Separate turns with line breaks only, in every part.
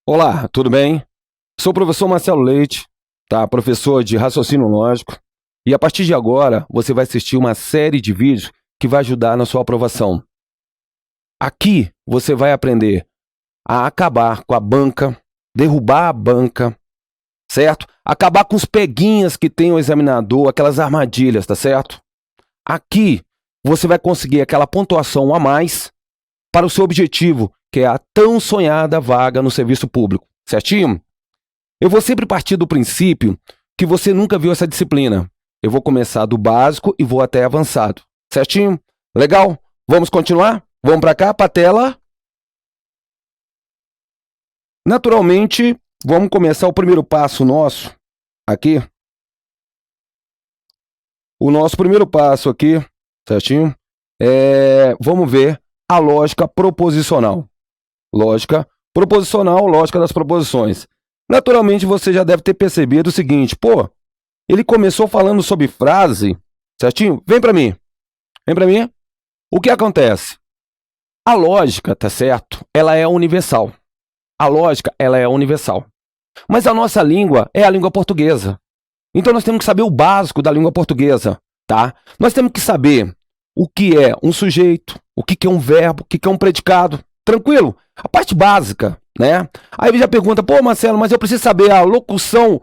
Olá, tudo bem? Sou o professor Marcelo Leite, tá? Professor de raciocínio lógico. E a partir de agora, você vai assistir uma série de vídeos que vai ajudar na sua aprovação. Aqui você vai aprender a acabar com a banca, derrubar a banca, certo? Acabar com os peguinhas que tem o examinador, aquelas armadilhas, tá certo? Aqui você vai conseguir aquela pontuação a mais para o seu objetivo, que é a tão sonhada vaga no serviço público, certinho? Eu vou sempre partir do princípio que você nunca viu essa disciplina. Eu vou começar do básico e vou até avançado, certinho? Legal? Vamos continuar? Vamos para cá, para a tela. Naturalmente, vamos começar o primeiro passo nosso aqui. O nosso primeiro passo aqui, certinho? Vamos ver a lógica proposicional. Lógica proposicional, lógica das proposições. Naturalmente, você já deve ter percebido o seguinte, ele começou falando sobre frase, certinho? Vem para mim. Vem para mim. O que acontece? A lógica, tá certo? Ela é universal. A lógica, ela é universal. Mas a nossa língua é a língua portuguesa. Então nós temos que saber o básico da língua portuguesa, tá? Nós temos que saber o que é um sujeito, o que é um verbo, o que é um predicado. Tranquilo? A parte básica, né? Aí ele já pergunta, Marcelo, mas eu preciso saber a locução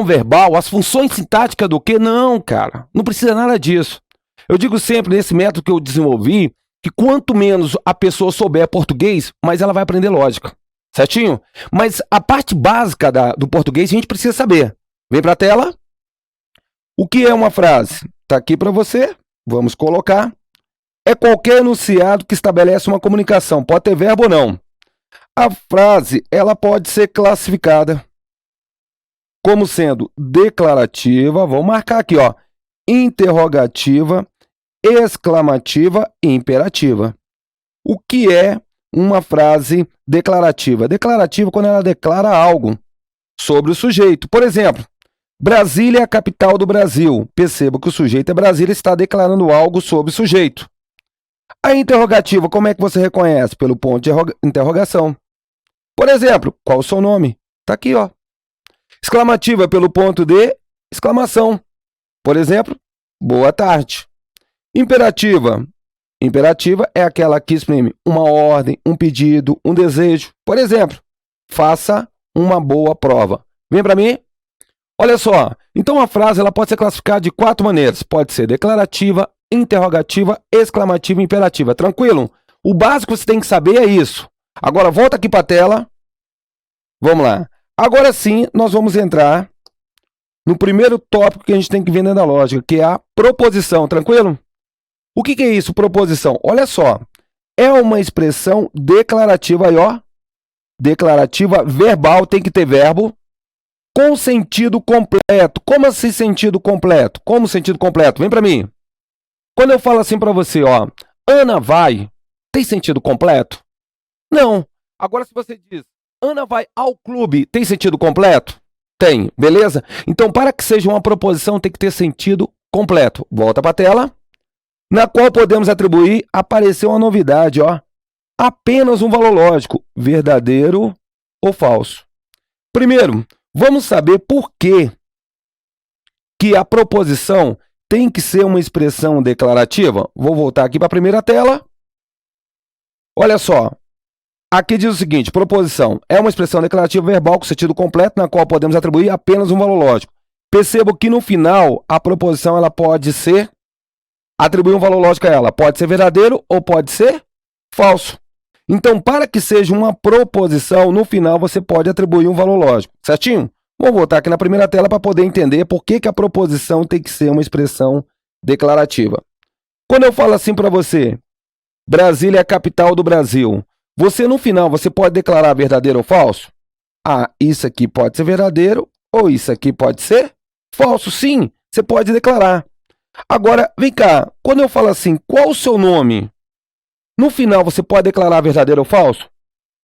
verbal, as funções sintáticas do quê? Não, cara, não precisa nada disso. Eu digo sempre nesse método que eu desenvolvi, que quanto menos a pessoa souber português, mais ela vai aprender lógica, certinho? Mas a parte básica do português a gente precisa saber. Vem para a tela. O que é uma frase? Está aqui para você. Vamos colocar. É qualquer enunciado que estabelece uma comunicação. Pode ter verbo ou não. A frase, ela pode ser classificada como sendo declarativa, vamos marcar aqui, ó, interrogativa, exclamativa e imperativa. O que é uma frase declarativa? Declarativa quando ela declara algo sobre o sujeito. Por exemplo, Brasília é a capital do Brasil. Perceba que o sujeito é Brasília, está declarando algo sobre o sujeito. A interrogativa, como é que você reconhece? Pelo ponto de interrogação. Por exemplo, qual o seu nome? Está aqui, ó. Exclamativa, pelo ponto de exclamação. Por exemplo, boa tarde. Imperativa. Imperativa é aquela que exprime uma ordem, um pedido, um desejo. Por exemplo, faça uma boa prova. Vem para mim. Olha só. Então, a frase ela pode ser classificada de 4 maneiras. Pode ser declarativa, interrogativa, exclamativa e imperativa. Tranquilo? O básico que você tem que saber é isso. Agora, volta aqui para a tela. Vamos lá. Agora sim, nós vamos entrar no primeiro tópico que a gente tem que ver dentro da lógica, que é a proposição. Tranquilo? O que é isso, proposição? Olha só. É uma expressão declarativa aí, ó. Declarativa verbal, tem que ter verbo. Com sentido completo. Como assim sentido completo? Como sentido completo? Vem para mim. Quando eu falo assim para você, ó, Ana vai, tem sentido completo? Não. Agora, se você diz, Ana vai ao clube, tem sentido completo? Tem, beleza? Então, para que seja uma proposição, tem que ter sentido completo. Volta para a tela. Na qual podemos atribuir, apareceu uma novidade, ó. Apenas um valor lógico, verdadeiro ou falso. Primeiro, vamos saber por que a proposição tem que ser uma expressão declarativa. Vou voltar aqui para a primeira tela. Olha só. Aqui diz o seguinte, proposição é uma expressão declarativa verbal com sentido completo, na qual podemos atribuir apenas um valor lógico. Perceba que no final, a proposição ela pode ser, atribuir um valor lógico a ela. Pode ser verdadeiro ou pode ser falso. Então, para que seja uma proposição, no final você pode atribuir um valor lógico, certinho? Vou voltar aqui na primeira tela para poder entender por que a proposição tem que ser uma expressão declarativa. Quando eu falo assim para você, Brasília é a capital do Brasil, você no final, você pode declarar verdadeiro ou falso? Ah, isso aqui pode ser verdadeiro ou isso aqui pode ser falso. Sim, você pode declarar. Agora, vem cá, quando eu falo assim, qual o seu nome? No final, você pode declarar verdadeiro ou falso?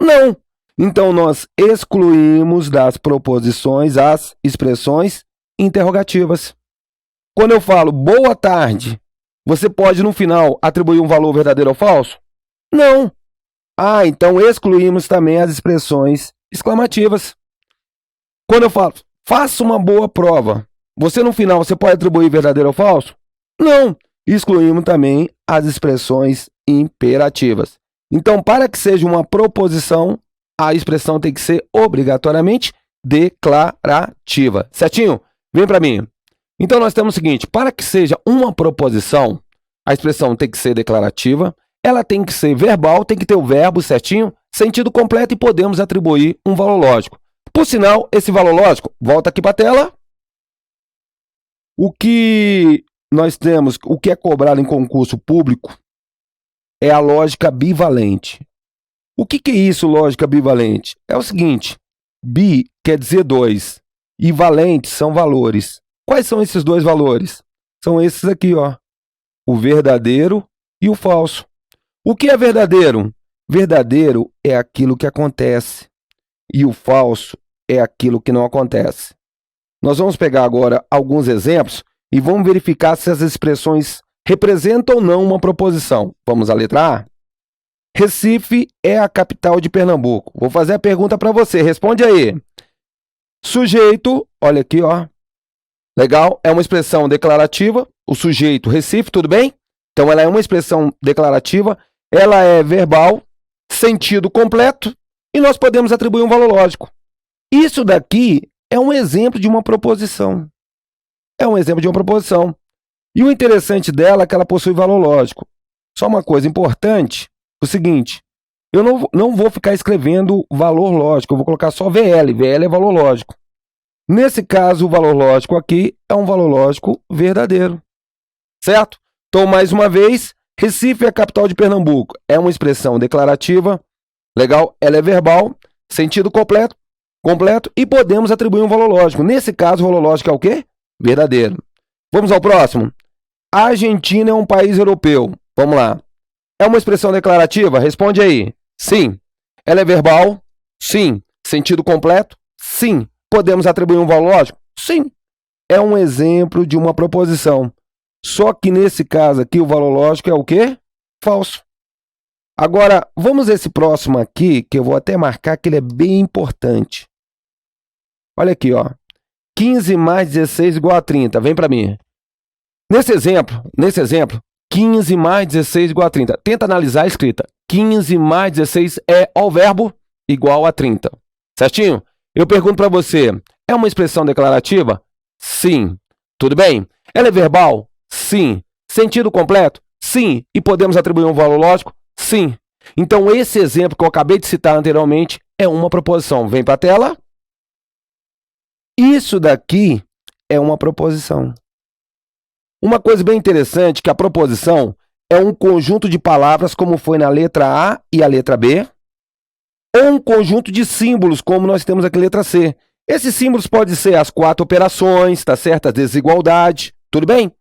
Não. Então, nós excluímos das proposições as expressões interrogativas. Quando eu falo boa tarde, você pode, no final, atribuir um valor verdadeiro ou falso? Não. Ah, então excluímos também as expressões exclamativas. Quando eu falo, faça uma boa prova, você no final você pode atribuir verdadeiro ou falso? Não. Excluímos também as expressões imperativas. Então, para que seja uma proposição, a expressão tem que ser obrigatoriamente declarativa. Certinho? Vem para mim. Então, nós temos o seguinte, para que seja uma proposição, a expressão tem que ser declarativa, ela tem que ser verbal, tem que ter o verbo certinho, sentido completo e podemos atribuir um valor lógico. Por sinal, esse valor lógico, volta aqui para a tela. O que nós temos, o que é cobrado em concurso público é a lógica bivalente. O que é isso, lógica bivalente? É o seguinte, bi quer dizer dois e valentes são valores. Quais são esses dois valores? São esses aqui, ó, o verdadeiro e o falso. O que é verdadeiro? Verdadeiro é aquilo que acontece e o falso é aquilo que não acontece. Nós vamos pegar agora alguns exemplos e vamos verificar se as expressões representam ou não uma proposição. Vamos à letra A. Recife é a capital de Pernambuco. Vou fazer a pergunta para você, responde aí. Sujeito, olha aqui, ó. Legal, é uma expressão declarativa. O sujeito, Recife, tudo bem? Então, ela é uma expressão declarativa, ela é verbal, sentido completo, e nós podemos atribuir um valor lógico. Isso daqui é um exemplo de uma proposição. É um exemplo de uma proposição. E o interessante dela é que ela possui valor lógico. Só uma coisa importante, o seguinte, eu não vou ficar escrevendo valor lógico, eu vou colocar só VL. VL é valor lógico. Nesse caso, o valor lógico aqui é um valor lógico verdadeiro. Certo? Então, mais uma vez, Recife é a capital de Pernambuco. É uma expressão declarativa, legal? Ela é verbal, sentido completo, e podemos atribuir um valor lógico. Nesse caso, o valor lógico é o quê? Verdadeiro. Vamos ao próximo. A Argentina é um país europeu. Vamos lá. É uma expressão declarativa? Responde aí. Sim. Ela é verbal? Sim. Sentido completo? Sim. Podemos atribuir um valor lógico? Sim. É um exemplo de uma proposição. Só que nesse caso aqui, o valor lógico é o quê? Falso. Agora, vamos esse próximo aqui, que eu vou até marcar que ele é bem importante. Olha aqui, ó. 15 mais 16 igual a 30. Vem para mim. Nesse exemplo, 15 mais 16 igual a 30. Tenta analisar a escrita. 15 mais 16 é o verbo igual a 30. Certinho? Eu pergunto para você, é uma expressão declarativa? Sim. Tudo bem? Ela é verbal? Sim. Sentido completo? Sim. E podemos atribuir um valor lógico? Sim. Então, esse exemplo que eu acabei de citar anteriormente é uma proposição. Vem para a tela. Isso daqui é uma proposição. Uma coisa bem interessante é que a proposição é um conjunto de palavras, como foi na letra A e a letra B, ou um conjunto de símbolos, como nós temos aqui na letra C. Esses símbolos podem ser as 4 operações, tá certo? A desigualdade, tudo bem?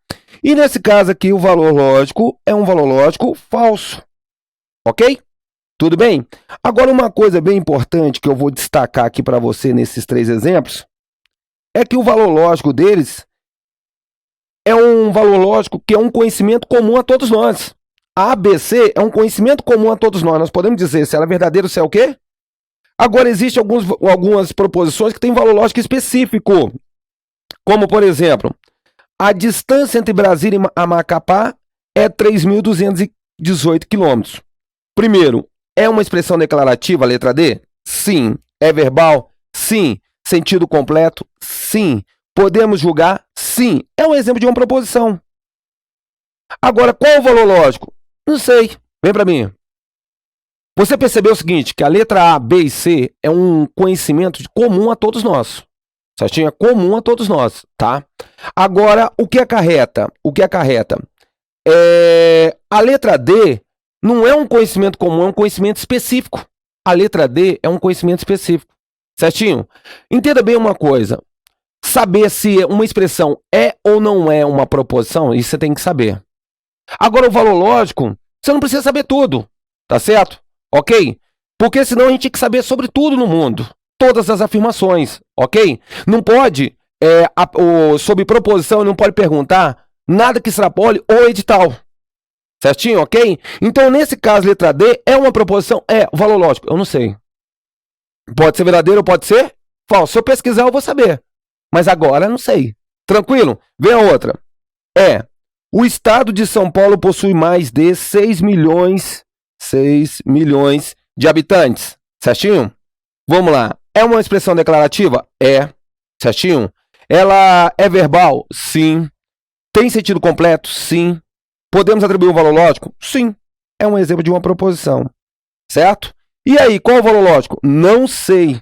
E nesse caso aqui, o valor lógico é um valor lógico falso. Ok? Tudo bem? Agora, uma coisa bem importante que eu vou destacar aqui para você nesses 3 exemplos, é que o valor lógico deles é um valor lógico que é um conhecimento comum a todos nós. A ABC é um conhecimento comum a todos nós. Nós podemos dizer se ela é verdadeira ou se é o quê? Agora, existem algumas proposições que têm valor lógico específico. Como, por exemplo, a distância entre Brasília e Macapá é 3.218 quilômetros. Primeiro, é uma expressão declarativa, a letra D? Sim. É verbal? Sim. Sentido completo? Sim. Podemos julgar? Sim. É um exemplo de uma proposição. Agora, qual é o valor lógico? Não sei. Vem para mim. Você percebeu o seguinte, que a letra A, B e C é um conhecimento comum a todos nós. Certinho? É comum a todos nós, tá? Agora, o que acarreta? A letra D não é um conhecimento comum, é um conhecimento específico. A letra D é um conhecimento específico. Certinho? Entenda bem uma coisa. Saber se uma expressão é ou não é uma proposição, isso você tem que saber. Agora, o valor lógico, você não precisa saber tudo, tá certo? Ok? Porque senão a gente tem que saber sobre tudo no mundo. Todas as afirmações, ok? Não pode, sobre proposição, não pode perguntar nada que extrapole o edital. Certinho, ok? Então, nesse caso, letra D é uma proposição? É, o valor lógico, eu não sei. Pode ser verdadeiro ou pode ser falso. Se eu pesquisar, eu vou saber. Mas agora eu não sei. Tranquilo? Vem a outra. O estado de São Paulo possui mais de 6 milhões de habitantes. Certinho? Vamos lá. É uma expressão declarativa? É. Certinho? Ela é verbal? Sim. Tem sentido completo? Sim. Podemos atribuir um valor lógico? Sim. É um exemplo de uma proposição. Certo? E aí, qual é o valor lógico? Não sei.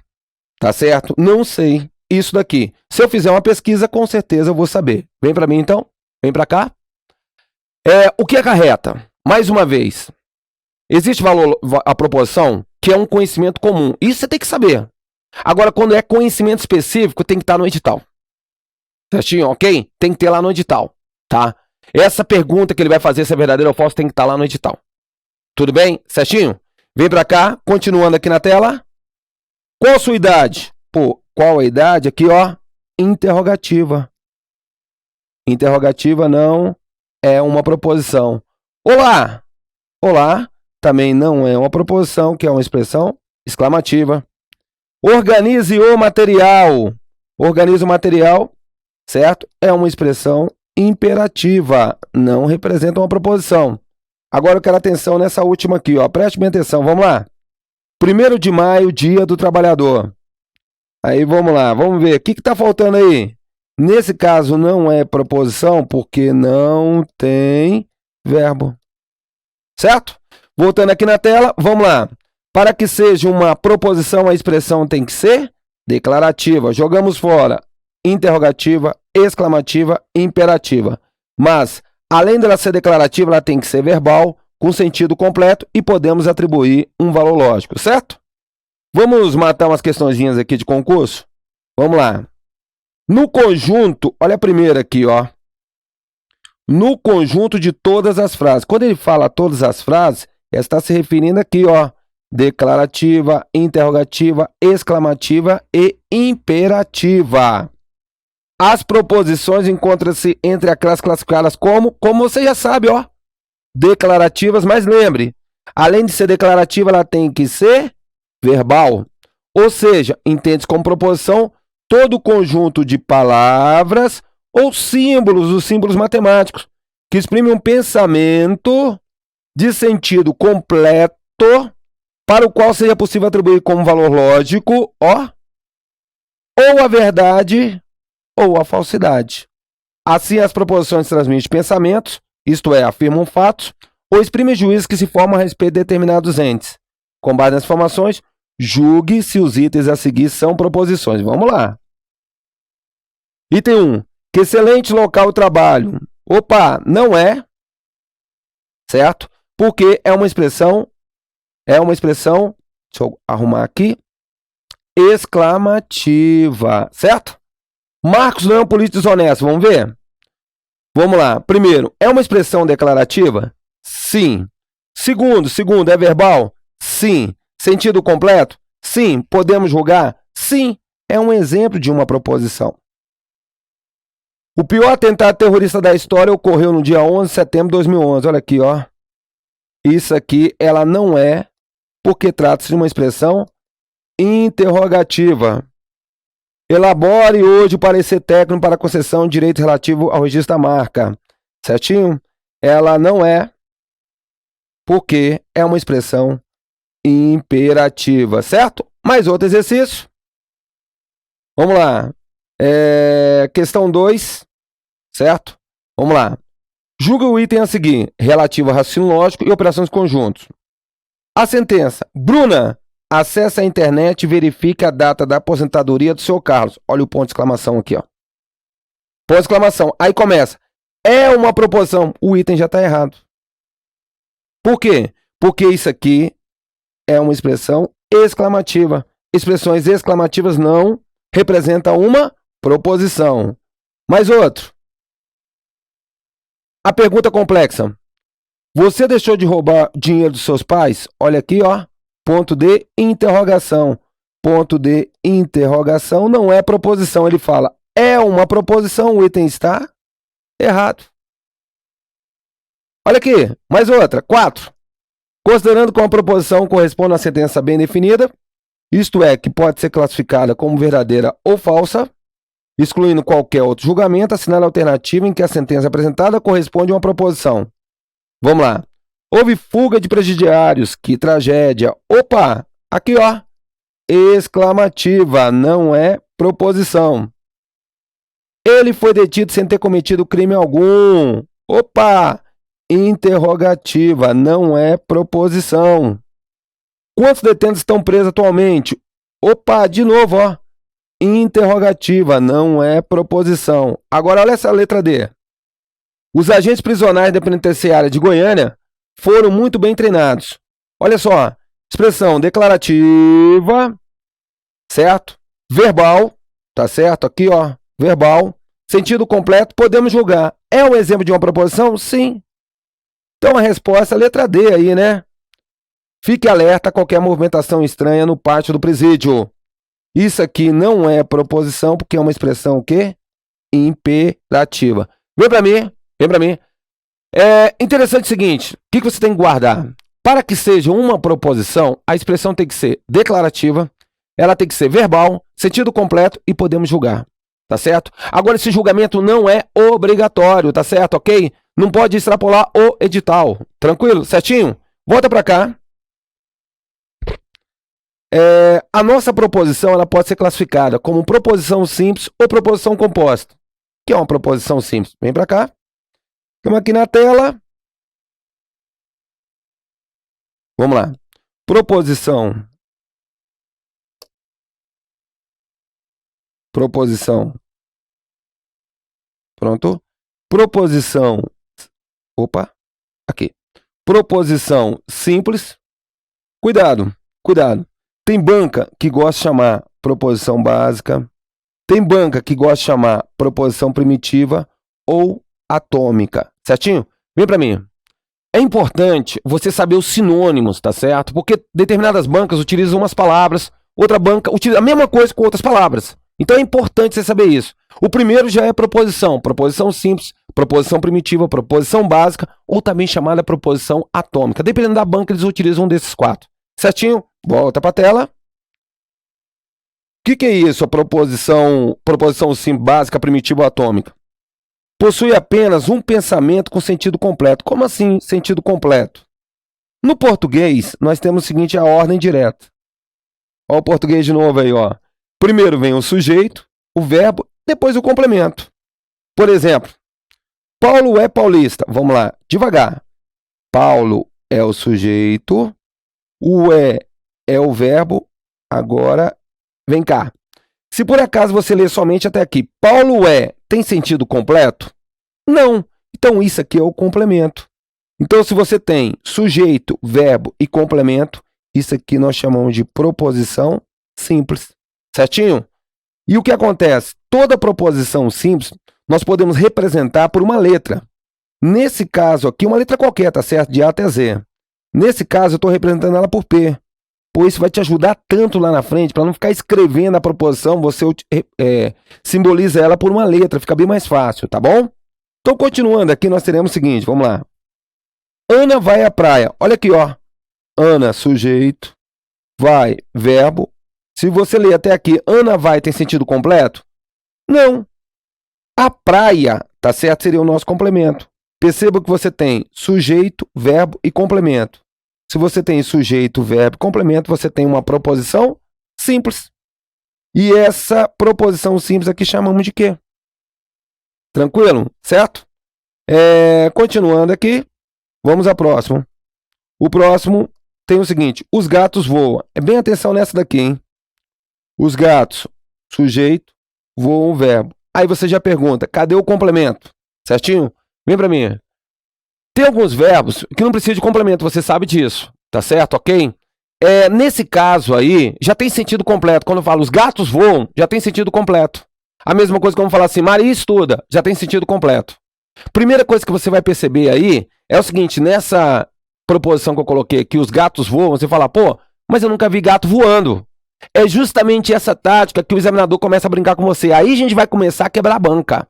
Tá certo? Não sei. Isso daqui. Se eu fizer uma pesquisa, com certeza eu vou saber. Vem para mim, então. Vem para cá. O que acarreta? Mais uma vez. Existe valor, a proposição, que é um conhecimento comum. Isso você tem que saber. Agora, quando é conhecimento específico, tem que estar no edital. Certinho? Ok? Tem que ter lá no edital. Tá? Essa pergunta que ele vai fazer se é verdadeiro ou falso tem que estar lá no edital. Tudo bem? Certinho? Vem pra cá, continuando aqui na tela. Qual a sua idade? Pô, qual a idade? Aqui, ó, interrogativa. Interrogativa não é uma proposição. Olá! Olá também não é uma proposição, que é uma expressão exclamativa. Organize o material. Organize o material, certo? É uma expressão imperativa, não representa uma proposição. Agora eu quero atenção nessa última aqui, ó. Preste bem atenção, vamos lá. 1º de maio, dia do trabalhador. Aí vamos lá, vamos ver. O que está faltando aí? Nesse caso não é proposição porque não tem verbo. Certo? Voltando aqui na tela, vamos lá. Para que seja uma proposição, a expressão tem que ser declarativa. Jogamos fora interrogativa, exclamativa, imperativa. Mas, além dela ser declarativa, ela tem que ser verbal, com sentido completo e podemos atribuir um valor lógico, certo? Vamos matar umas questõezinhas aqui de concurso? Vamos lá. No conjunto, olha a primeira aqui, ó. No conjunto de todas as frases. Quando ele fala todas as frases, ele está se referindo aqui, ó. Declarativa, interrogativa, exclamativa e imperativa. As proposições encontram-se entre aquelas classificadas como você já sabe, ó. Declarativas, mas lembre, além de ser declarativa, ela tem que ser verbal. Ou seja, entende-se como proposição todo o conjunto de palavras ou símbolos, os símbolos matemáticos, que exprimem um pensamento de sentido completo para o qual seja possível atribuir como valor lógico, ó, ou a verdade ou a falsidade. Assim, as proposições transmitem pensamentos, isto é, afirmam fatos, ou exprimem juízos que se formam a respeito de determinados entes. Com base nas informações, julgue se os itens a seguir são proposições. Vamos lá. Item 1. Que excelente local de trabalho. Opa, não é, certo? Porque é uma expressão, deixa eu arrumar aqui, exclamativa, certo? Marcos não é um político desonesto, vamos ver? Vamos lá. Primeiro, é uma expressão declarativa? Sim. Segundo, é verbal? Sim. Sentido completo? Sim. Podemos julgar? Sim. É um exemplo de uma proposição. O pior atentado terrorista da história ocorreu no dia 11 de setembro de 2011. Olha aqui, ó. Isso aqui, ela não é, porque trata-se de uma expressão interrogativa. Elabore hoje o parecer técnico para a concessão de direito relativo ao registro da marca. Certinho? Ela não é, porque é uma expressão imperativa, certo? Mais outro exercício. Vamos lá. Questão 2, certo? Vamos lá. Julga o item a seguir, relativo a raciocínio lógico e operações conjuntos. A sentença. Bruna, acesse a internet e verifique a data da aposentadoria do seu Carlos. Olha o ponto de exclamação aqui, ó. Ponto de exclamação. Aí começa. É uma proposição. O item já está errado. Por quê? Porque isso aqui é uma expressão exclamativa. Expressões exclamativas não representam uma proposição. Mais outro. A pergunta complexa. Você deixou de roubar dinheiro dos seus pais? Olha aqui, ó. Ponto de interrogação. Ponto de interrogação não é proposição. Ele fala, é uma proposição, o item está errado. Olha aqui, mais outra. 4. Considerando que uma proposição corresponde a uma sentença bem definida, isto é, que pode ser classificada como verdadeira ou falsa, excluindo qualquer outro julgamento, assinale a alternativa em que a sentença apresentada corresponde a uma proposição. Vamos lá. Houve fuga de presidiários, que tragédia. Opa, aqui ó, exclamativa, não é proposição. Ele foi detido sem ter cometido crime algum. Opa, interrogativa, não é proposição. Quantos detentos estão presos atualmente? Opa, de novo, ó. Interrogativa, não é proposição. Agora, olha essa letra D. Os agentes prisionais da penitenciária de Goiânia foram muito bem treinados. Olha só, expressão declarativa, certo? Verbal, tá certo? Aqui, ó, verbal. Sentido completo, podemos julgar. É um exemplo de uma proposição? Sim. Então, a resposta é a letra D aí, né? Fique alerta a qualquer movimentação estranha no pátio do presídio. Isso aqui não é proposição, porque é uma expressão o quê? Imperativa. Vem para mim, vem para mim. É interessante o seguinte, o que você tem que guardar? Para que seja uma proposição, a expressão tem que ser declarativa, ela tem que ser verbal, sentido completo e podemos julgar. Tá certo? Agora, esse julgamento não é obrigatório, tá certo? Ok? Não pode extrapolar o edital. Tranquilo? Certinho? Volta para cá. A nossa proposição ela pode ser classificada como proposição simples ou proposição composta. O que é uma proposição simples? Vem para cá. Estamos aqui na tela. Vamos lá. Proposição. Pronto. Proposição. Opa. Aqui. Proposição simples. Cuidado. Tem banca que gosta de chamar proposição básica. Tem banca que gosta de chamar proposição primitiva ou atômica. Certinho? Vem para mim. É importante você saber os sinônimos, tá certo? Porque determinadas bancas utilizam umas palavras, outra banca utiliza a mesma coisa com outras palavras. Então é importante você saber isso. O primeiro já é proposição. Proposição simples, proposição primitiva, proposição básica ou também chamada proposição atômica. Dependendo da banca, eles utilizam um desses quatro. Certinho? Volta para a tela. O que é isso, a proposição simples, básica, primitiva ou atômica? Possui apenas um pensamento com sentido completo. Como assim, sentido completo? No português, nós temos o seguinte, a ordem direta. Olha o português de novo aí, ó. Primeiro vem o sujeito, o verbo, depois o complemento. Por exemplo, Paulo é paulista. Vamos lá, devagar. Paulo é o sujeito, o é o verbo, agora vem cá. Se por acaso você ler somente até aqui, Paulo tem sentido completo? Não. Então isso aqui é o complemento. Então se você tem sujeito, verbo e complemento, isso aqui nós chamamos de proposição simples. Certinho? E o que acontece? Toda proposição simples nós podemos representar por uma letra. Nesse caso aqui, uma letra qualquer, tá certo? De A até Z. Nesse caso, eu estou representando ela por P. Pois isso vai te ajudar tanto lá na frente, para não ficar escrevendo a proposição, você simboliza ela por uma letra, fica bem mais fácil, tá bom? Então, continuando aqui, nós teremos o seguinte, vamos lá. Ana vai à praia. Olha aqui, ó. Ana, sujeito, vai, verbo. Se você ler até aqui, Ana vai, tem sentido completo? Não. A praia, tá certo? Seria o nosso complemento. Perceba que você tem sujeito, verbo e complemento. Se você tem sujeito, verbo e complemento, você tem uma proposição simples. E essa proposição simples aqui chamamos de quê? Tranquilo? Certo? Continuando aqui, vamos ao próximo. O próximo tem o seguinte, os gatos voam. Bem atenção nessa daqui, hein? Os gatos, sujeito, voam, verbo. Aí você já pergunta, cadê o complemento? Certinho? Vem para mim. Tem alguns verbos que não precisam de complemento, você sabe disso, tá certo? Ok? Nesse caso aí, já tem sentido completo. Quando eu falo os gatos voam, já tem sentido completo. A mesma coisa que eu vou falar assim, Maria estuda, já tem sentido completo. Primeira coisa que você vai perceber aí é o seguinte, nessa proposição que eu coloquei aqui, os gatos voam, você fala, pô, mas eu nunca vi gato voando. É justamente essa tática que o examinador começa a brincar com você. Aí a gente vai começar a quebrar a banca,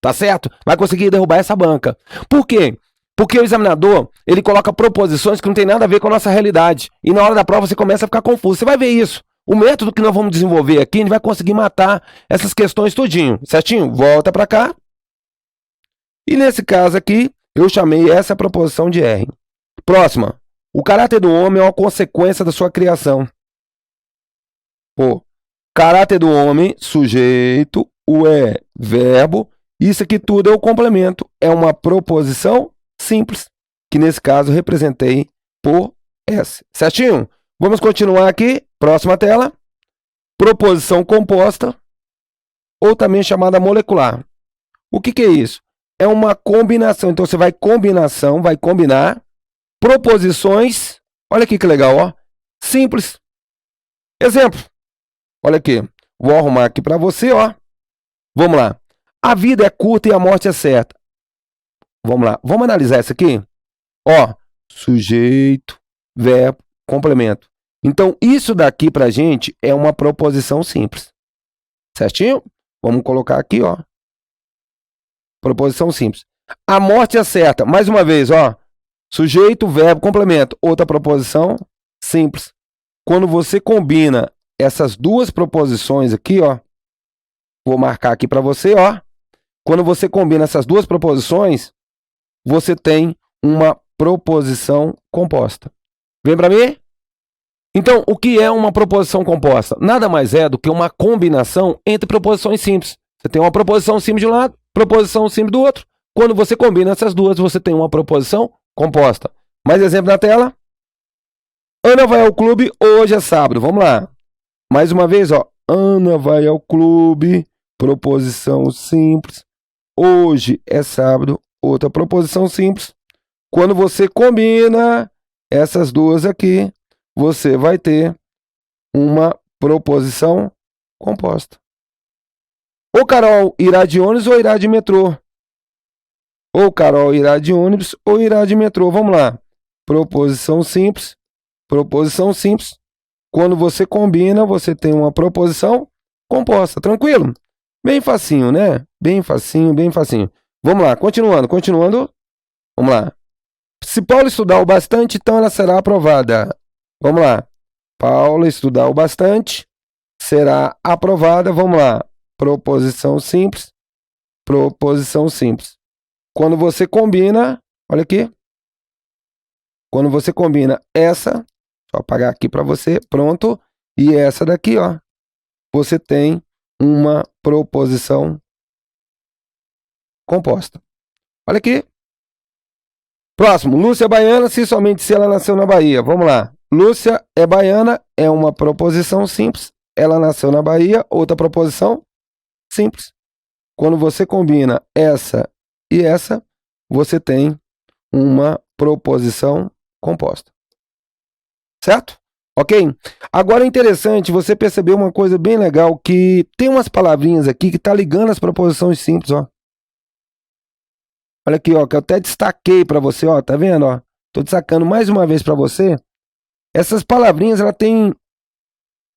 tá certo? Vai conseguir derrubar essa banca. Por quê? Porque o examinador, ele coloca proposições que não tem nada a ver com a nossa realidade. E na hora da prova você começa a ficar confuso. Você vai ver isso. O método que nós vamos desenvolver aqui, a gente vai conseguir matar essas questões tudinho, certinho? Volta para cá. E nesse caso aqui, eu chamei essa proposição de R. Próxima. O caráter do homem é uma consequência da sua criação. Pô, caráter do homem, sujeito, o é verbo, isso aqui tudo é o complemento. É uma proposição simples, que nesse caso representei por S. Certinho? Vamos continuar aqui. Próxima tela. Proposição composta, ou também chamada molecular. O que é isso? É uma combinação. Então, você vai combinar proposições. Olha aqui que legal, ó. Simples. Exemplo. Olha aqui. Vou arrumar aqui para você, ó. Vamos lá. A vida é curta e a morte é certa. Vamos lá. Vamos analisar isso aqui? Ó. Sujeito, verbo, complemento. Então, isso daqui pra gente é uma proposição simples. Certinho? Vamos colocar aqui, ó. Proposição simples. A morte é certa. Mais uma vez, ó. Sujeito, verbo, complemento. Outra proposição simples. Quando você combina essas duas proposições aqui, ó. Vou marcar aqui para você, ó. Quando você combina essas duas proposições, você tem uma proposição composta. Vem para mim? Então, o que é uma proposição composta? Nada mais é do que uma combinação entre proposições simples. Você tem uma proposição simples de um lado, proposição simples do outro. Quando você combina essas duas, você tem uma proposição composta. Mais exemplo na tela. Ana vai ao clube, hoje é sábado. Vamos lá. Mais uma vez, ó. Ana vai ao clube, proposição simples. Hoje é sábado, outra proposição simples. Quando você combina essas duas aqui, você vai ter uma proposição composta. Ou Carol irá de ônibus ou irá de metrô. Ou Carol irá de ônibus ou irá de metrô. Vamos lá. Proposição simples. Proposição simples. Quando você combina, você tem uma proposição composta. Tranquilo? Bem facinho, né? Bem facinho, bem facinho. Vamos lá. Continuando. Vamos lá. Se Paula estudar o bastante, então ela será aprovada. Vamos lá. Paula estudar o bastante, será aprovada. Vamos lá. Proposição simples. Proposição simples. Quando você combina, olha aqui. Quando você combina essa, só apagar aqui para você, pronto. E essa daqui, ó. Você tem uma proposição composta. Olha aqui. Próximo. Lúcia é baiana, se somente se ela nasceu na Bahia. Vamos lá. Lúcia é baiana, é uma proposição simples. Ela nasceu na Bahia, outra proposição simples. Quando você combina essa e essa, você tem uma proposição composta. Certo? Ok? Agora é interessante você perceber uma coisa bem legal, que tem umas palavrinhas aqui que tá ligando as proposições simples, ó. Olha aqui, ó, que eu até destaquei para você, ó, tá vendo, ó? Tô destacando mais uma vez para você. Essas palavrinhas, ela tem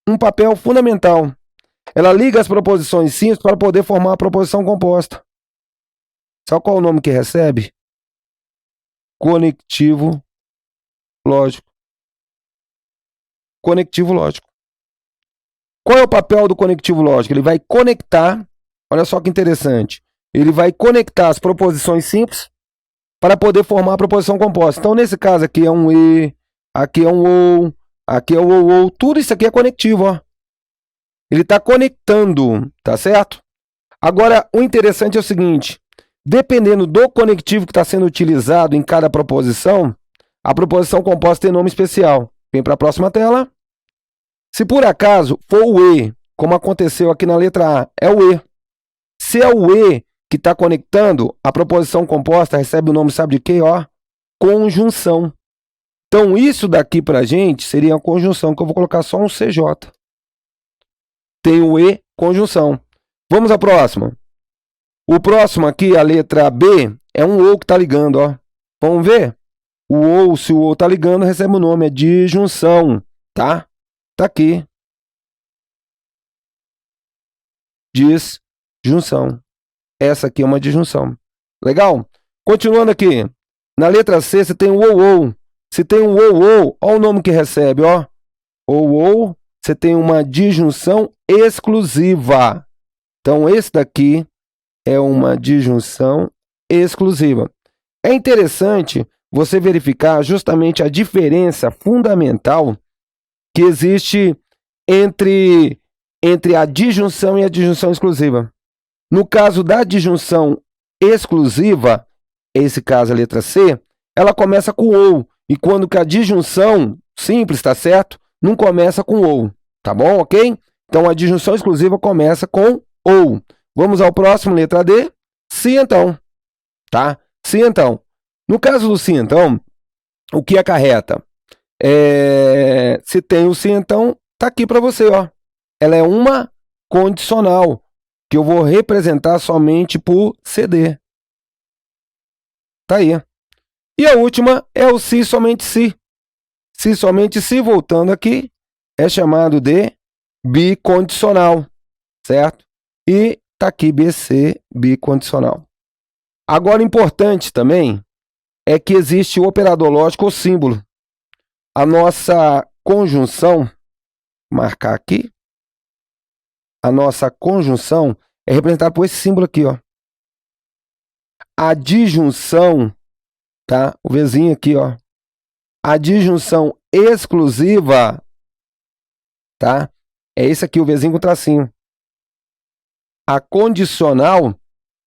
um papel fundamental. Ela liga as proposições simples para poder formar a proposição composta. Sabe qual é o nome que recebe? Conectivo lógico. Conectivo lógico. Qual é o papel do conectivo lógico? Ele vai conectar, olha só que interessante, ele vai conectar as proposições simples para poder formar a proposição composta. Então, nesse caso aqui é um e, aqui é um ou, aqui é o ou, tudo isso aqui é conectivo, ó. Ele está conectando, tá certo? Agora, o interessante é o seguinte, dependendo do conectivo que está sendo utilizado em cada proposição, a proposição composta tem nome especial. Vem para a próxima tela. Se por acaso for o e, como aconteceu aqui na letra A, é o e. Se é o e que está conectando, a proposição composta recebe o nome, sabe de quê? Ó, conjunção. Então, isso daqui para a gente seria uma conjunção, que eu vou colocar só um CJ. Tem o e, conjunção. Vamos à próxima. O próximo aqui, a letra B, é um ou que está ligando, ó. Vamos ver? O ou, se o ou está ligando, recebe o nome, é disjunção, tá? Tá aqui. Disjunção. Essa aqui é uma disjunção. Legal? Continuando aqui. Na letra C, você tem o ou. Se tem um ou, olha o nome que recebe, ó. Ou, você tem uma disjunção exclusiva. Então, esse daqui é uma disjunção exclusiva. É interessante você verificar justamente a diferença fundamental que existe entre a disjunção e a disjunção exclusiva. No caso da disjunção exclusiva, esse caso a letra C, ela começa com ou, e quando que a disjunção simples, tá certo? Não começa com ou, tá bom, ok? Então a disjunção exclusiva começa com ou. Vamos ao próximo, letra D, se então, tá? Se então. No caso do se então, o que acarreta? Se tem o se então, tá aqui para você, ó. Ela é uma condicional, que eu vou representar somente por CD. Tá aí. E a última é o se somente se. Se somente se, voltando aqui, é chamado de bicondicional, certo? E tá aqui BC, bicondicional. Agora, importante também é que existe o operador lógico ou símbolo. A nossa conjunção, marcar aqui, a nossa conjunção é representada por esse símbolo aqui, ó. A disjunção, tá? O Vzinho aqui, ó. A disjunção exclusiva, tá? É esse aqui, o Vzinho com tracinho. A condicional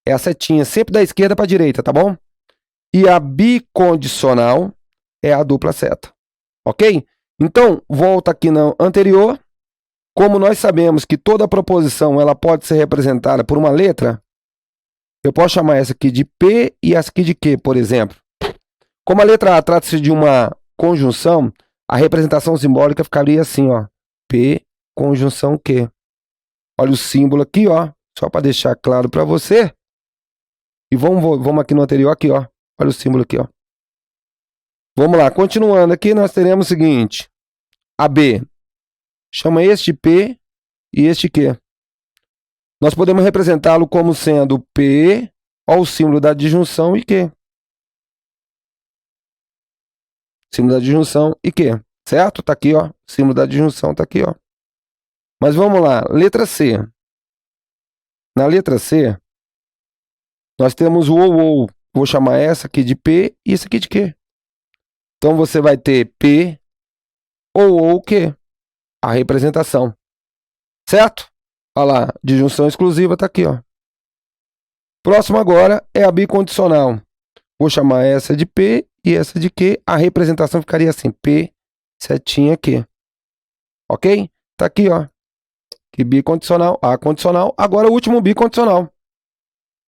é a setinha, sempre da esquerda para a direita, tá bom? E a bicondicional é a dupla seta, ok? Então, volta aqui no anterior. Como nós sabemos que toda proposição ela pode ser representada por uma letra, eu posso chamar essa aqui de P e essa aqui de Q, por exemplo. Como a letra A trata-se de uma conjunção, a representação simbólica ficaria assim, ó. P, conjunção Q. Olha o símbolo aqui, ó. Só para deixar claro para você. E vamos aqui no anterior, aqui, ó. Olha o símbolo aqui, ó. Vamos lá, continuando aqui, nós teremos o seguinte. AB. Chama este P e este Q. Nós podemos representá-lo como sendo P, ó, o símbolo da disjunção, e Q. Símbolo da disjunção e Q. Certo? Tá aqui, ó. Símbolo da disjunção tá aqui, ó. Mas vamos lá. Letra C. Na letra C, nós temos o ou. Vou chamar essa aqui de P e essa aqui de Q. Então, você vai ter P ou Q. A representação. Certo? Olha lá. Disjunção exclusiva tá aqui, ó. Próximo agora é a bicondicional. Vou chamar essa de P e essa de Q. A representação ficaria assim. P, setinha Q. Ok? Tá aqui, ó. Que bicondicional, A condicional. Agora o último bicondicional.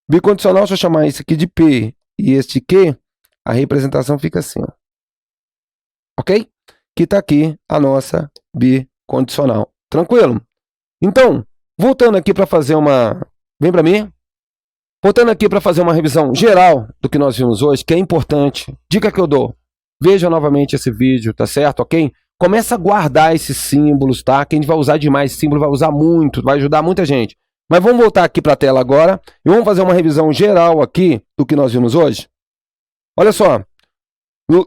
Bicondicional, se eu chamar esse aqui de P e este de Q, a representação fica assim, ó. Ok? Que tá aqui a nossa bicondicional. Tranquilo? Então, voltando aqui para fazer uma... Vem para mim. Voltando aqui para fazer uma revisão geral do que nós vimos hoje, que é importante. Dica que eu dou. Veja novamente esse vídeo, tá certo? Ok? Começa a guardar esses símbolos, tá? Quem vai usar demais esse símbolo vai usar muito, vai ajudar muita gente. Mas vamos voltar aqui para a tela agora e vamos fazer uma revisão geral aqui do que nós vimos hoje. Olha só.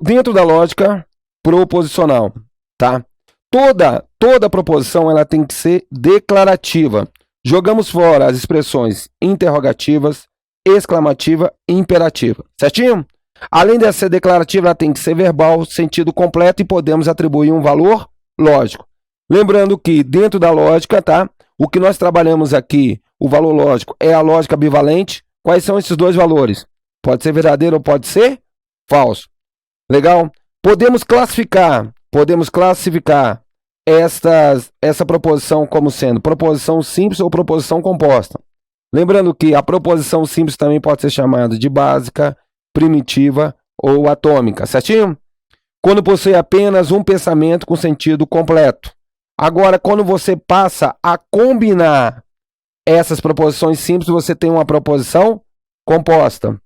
Dentro da lógica proposicional, tá? Toda proposição ela tem que ser declarativa. Jogamos fora as expressões interrogativas, exclamativa e imperativa. Certinho? Além de ser declarativa, ela tem que ser verbal, sentido completo e podemos atribuir um valor lógico. Lembrando que dentro da lógica, tá? O que nós trabalhamos aqui, o valor lógico, é a lógica bivalente. Quais são esses dois valores? Pode ser verdadeiro ou pode ser falso. Legal? Podemos classificar essa proposição como sendo proposição simples ou proposição composta. Lembrando que a proposição simples também pode ser chamada de básica, primitiva ou atômica, certinho? Quando possui apenas um pensamento com sentido completo. Agora, quando você passa a combinar essas proposições simples, você tem uma proposição composta.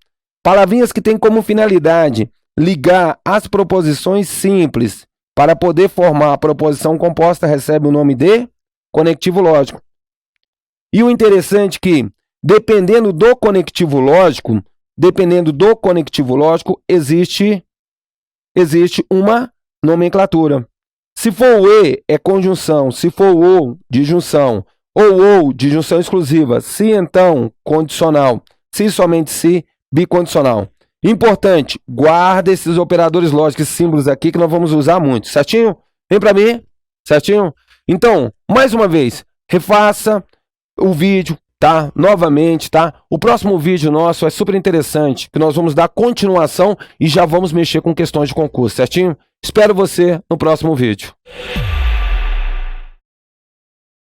Palavrinhas que têm como finalidade ligar as proposições simples para poder formar a proposição composta recebe o nome de conectivo lógico. E o interessante é que, dependendo do conectivo lógico, existe uma nomenclatura. Se for o e, é conjunção. Se for o, disjunção. Ou de junção exclusiva. Se, então, condicional. Se, somente se, bicondicional. Importante, guarda esses operadores lógicos, esses símbolos aqui que nós vamos usar muito, certinho? Vem para mim, certinho? Então, mais uma vez, refaça o vídeo, tá? Novamente, tá? O próximo vídeo nosso é super interessante, que nós vamos dar continuação e já vamos mexer com questões de concurso, certinho? Espero você no próximo vídeo.